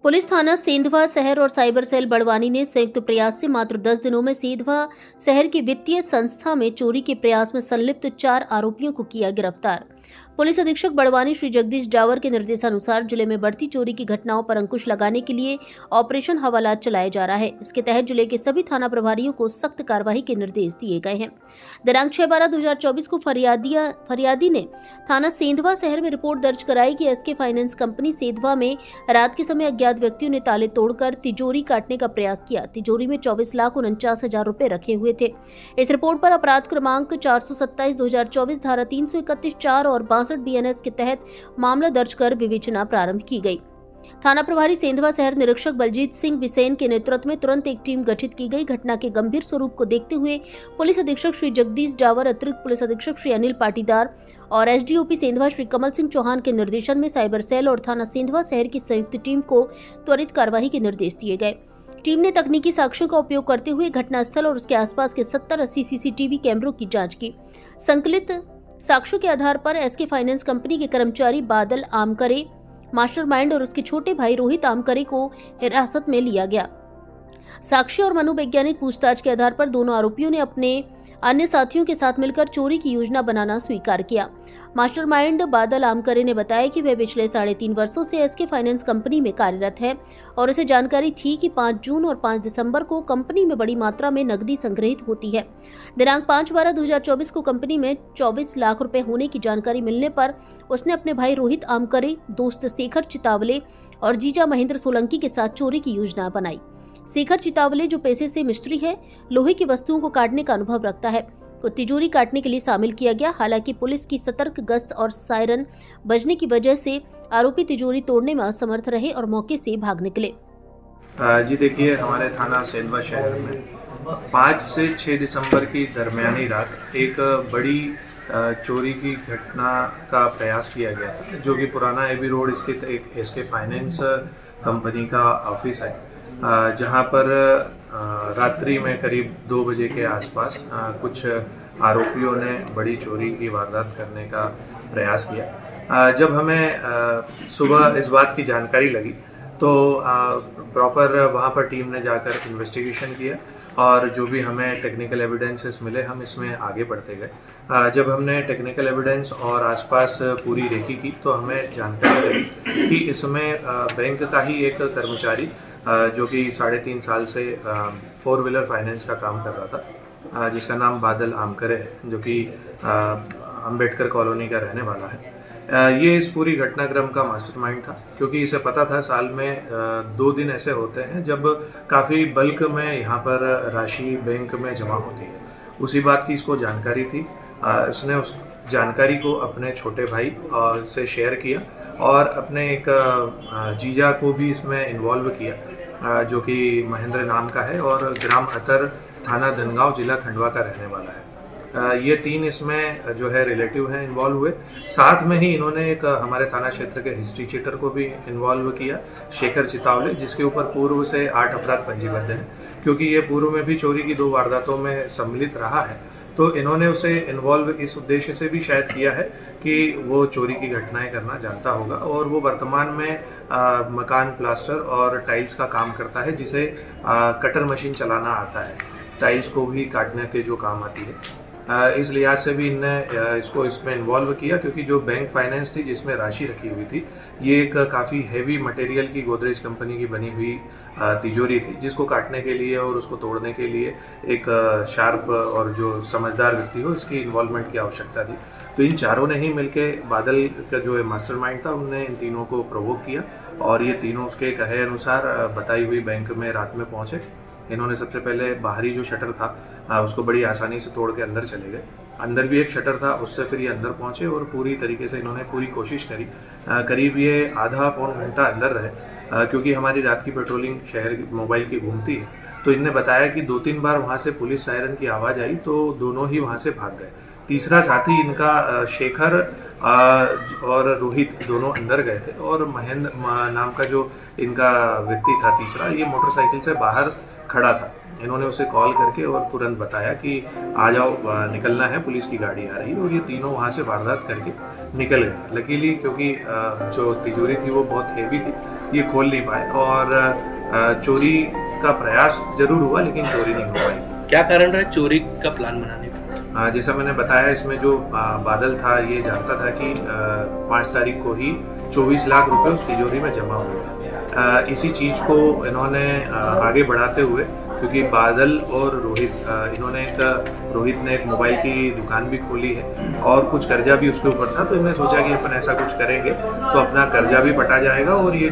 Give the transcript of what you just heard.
Police थाना सेंधवा शहर और साइबर सेल बड़वानी ने संयुक्त प्रयास से मात्र 10 दिनों में सेंधवा शहर की वित्तीय संस्था में चोरी के प्रयास में संलिप्त 4 आरोपियों को किया गिरफ्तार। पुलिस अधीक्षक बड़वानी श्री जगदीश डावर के निर्देशानुसार जिले में बढ़ती चोरी की घटनाओं पर अंकुश लगाने के लिए ऑपरेशन हवालात चलाया जा रहा है। इसके तहत जिले के सभी थाना प्रभारियों को सख्त कार्रवाई के निर्देश दिए गए हैं। दिनांक 6/12/2024 को फरियादी ने थाना सेंधवा शहर में रिपोर्ट दर्ज कराई कि एसके फाइनेंस कंपनी सेंधवा में रात के समय अज्ञात व्यक्तियों ने ताले तोड़कर तिजोरी काटने का प्रयास किया। तिजोरी में 24,49,000 रुपए रखे हुए थे। इस रिपोर्ट पर अपराध क्रमांक 427/2024 धारा 331(4) और 62 BNS के तहत मामला दर्ज कर विवेचना प्रारंभ की गई। थाना प्रभारी सेंधवा शहर निरीक्षक बलजीत सिंह बिसेन के नेतृत्व में तुरंत एक टीम गठित की गई। घटना के गंभीर स्वरूप को देखते हुए पुलिस अधीक्षक श्री जगदीश डावर, अतिरिक्त पुलिस अधीक्षक श्री अनिल पाटीदार और एसडीओपी सेंधवा श्री कमल सिंह चौहान के निर्देशन में साइबर सेल और थाना सेंधवा शहर की संयुक्त टीम को त्वरित कार्रवाई के निर्देश दिए गए। टीम ने तकनीकी साक्ष्यों का उपयोग करते हुए घटनास्थल और उसके आसपास के 70-80 सीसीटीवी कैमरों की जांच की। संकलित साक्ष्यों के आधार पर एसके फाइनेंस कंपनी के कर्मचारी बादल आमकरे, मास्टरमाइंड और उसके छोटे भाई रोहित आमकरे को हिरासत में लिया गया। साक्ष्य और मनोवैज्ञानिक पूछताछ के आधार पर दोनों आरोपियों ने अपने अन्य साथियों के साथ मिलकर चोरी की योजना बनाना स्वीकार किया। मास्टरमाइंड बादल आमकरे ने बताया कि वह पिछले 3.5 वर्षों से एसके फाइनेंस कंपनी में कार्यरत है और उसे जानकारी थी कि 5 जून और 5 दिसंबर को कंपनी में बड़ी मात्रा में नकदी संग्रहित होती है। दिनांक 5/12/2024 को कंपनी में 24 लाख रुपए होने की जानकारी मिलने पर उसने अपने भाई रोहित आमकरे, दोस्त शेखर चितावले और जीजा महेंद्र सोलंकी के साथ चोरी की योजना बनाई। शेखर चितावले, जो पेशे से मिस्त्री है, लोहे की वस्तुओं को काटने का अनुभव रखता है, को तिजोरी काटने के लिए शामिल किया गया। हालांकि पुलिस की सतर्क गश्त और सायरन बजने की वजह से आरोपी तिजोरी तोड़ने में असमर्थ रहे और मौके से भाग निकले। जी देखिए, हमारे थाना सेंधवा शहर में 5 से 6 दिसंबर की दरमियानी रात एक बड़ी चोरी की घटना का प्रयास किया गया था, जो कि पुराना एबी रोड स्थित एक एसके फाइनेंस कंपनी का ऑफिस है, जहां पर रात्रि में करीब 2 बजे के आसपास कुछ आरोपियों ने बड़ी चोरी की वारदात करने का प्रयास किया। जब हमें सुबह इस बात की जानकारी लगी तो प्रॉपर वहां पर टीम ने जाकर इन्वेस्टिगेशन किया और जो भी हमें टेक्निकल एविडेंसेस मिले हम इसमें आगे बढ़ते गए। जब हमने टेक्निकल एविडेंस और आसपास पूरी रेकी की तो हमें जानकारी लगी कि इसमें बैंक का ही एक कर्मचारी जो कि 3.5 साल से 4 व्हीलर फाइनेंस का काम कर रहा था, जिसका नाम बादल आमकरे है, जो कि अंबेडकर कॉलोनी का रहने वाला है। ये इस पूरी घटनाक्रम का मास्टरमाइंड था, क्योंकि इसे पता था साल में 2 दिन ऐसे होते हैं जब काफ़ी बल्क में यहाँ पर राशि बैंक में जमा होती है। उसी बात की इसको जानकारी थी। इसने उस जानकारी को अपने छोटे भाई से शेयर किया और अपने एक जीजा को भी इसमें इन्वॉल्व किया, जो कि महेंद्र नाम का है और ग्राम अतर, थाना धनगांव, जिला खंडवा का रहने वाला है। ये 3 इसमें जो है रिलेटिव हैं, इन्वॉल्व हुए। साथ में ही इन्होंने एक हमारे थाना क्षेत्र के हिस्ट्री चीटर को भी इन्वॉल्व किया, शेखर चितावले, जिसके ऊपर पूर्व से 8 अपराध पंजीबद्ध हैं, क्योंकि ये पूर्व में भी चोरी की 2 वारदातों में सम्मिलित रहा है। तो इन्होंने उसे इन्वॉल्व इस उद्देश्य से भी शायद किया है कि वो चोरी की घटनाएं करना जानता होगा और वो वर्तमान में मकान प्लास्टर और टाइल्स का काम करता है, जिसे कटर मशीन चलाना आता है, टाइल्स को भी काटने के जो काम आती है। इस लिहाज से भी इनने इसको इसमें इन्वॉल्व किया, क्योंकि जो बैंक फाइनेंस थी जिसमें राशि रखी हुई थी, ये एक काफ़ी हैवी मटेरियल की गोदरेज कंपनी की बनी हुई तिजोरी थी, जिसको काटने के लिए और उसको तोड़ने के लिए एक शार्प और जो समझदार व्यक्ति हो, इसकी इन्वॉल्वमेंट की आवश्यकता थी। तो इन चारों ने ही मिलके बादल का जो मास्टरमाइंड था, उनने इन तीनों को प्रोवोक किया और ये तीनों उसके कहे अनुसार बताई हुई बैंक में रात में पहुँचे। इन्होंने सबसे पहले बाहरी जो शटर था उसको बड़ी आसानी से तोड़ के अंदर चले गए। अंदर भी एक शटर था, उससे फिर ये अंदर पहुंचे और पूरी तरीके से इन्होंने पूरी कोशिश करी। करीब ये आधा पौन घंटा अंदर रहे, क्योंकि हमारी रात की पेट्रोलिंग शहर मोबाइल की घूमती है। तो इनने बताया कि 2-3 बार वहाँ से पुलिस सायरन की आवाज़ आई तो दोनों ही वहाँ से भाग गए। तीसरा साथी इनका शेखर और रोहित दोनों अंदर गए थे और महेंद्र नाम का जो इनका व्यक्ति था तीसरा, ये मोटरसाइकिल से बाहर खड़ा था। इन्होंने उसे कॉल करके और तुरंत बताया कि आ जाओ, निकलना है, पुलिस की गाड़ी आ रही है, और ये तीनों वहाँ से वारदात करके निकल गए। लकीली क्योंकि जो तिजोरी थी वो बहुत हेवी थी ये खोल नहीं पाए और चोरी का प्रयास जरूर हुआ लेकिन चोरी नहीं हो पाई। क्या कारण रहा चोरी का प्लान बनाने का? जैसा मैंने बताया, इसमें जो बादल था ये जानता था कि 5 तारीख को ही 24 लाख रुपए उस तिजोरी में जमा हुए। इसी चीज़ को इन्होंने आगे बढ़ाते हुए, क्योंकि बादल और रोहित ने एक मोबाइल की दुकान भी खोली है और कुछ कर्जा भी उसके ऊपर था, तो इन्होंने सोचा कि अपन ऐसा कुछ करेंगे तो अपना कर्जा भी पटा जाएगा और ये जो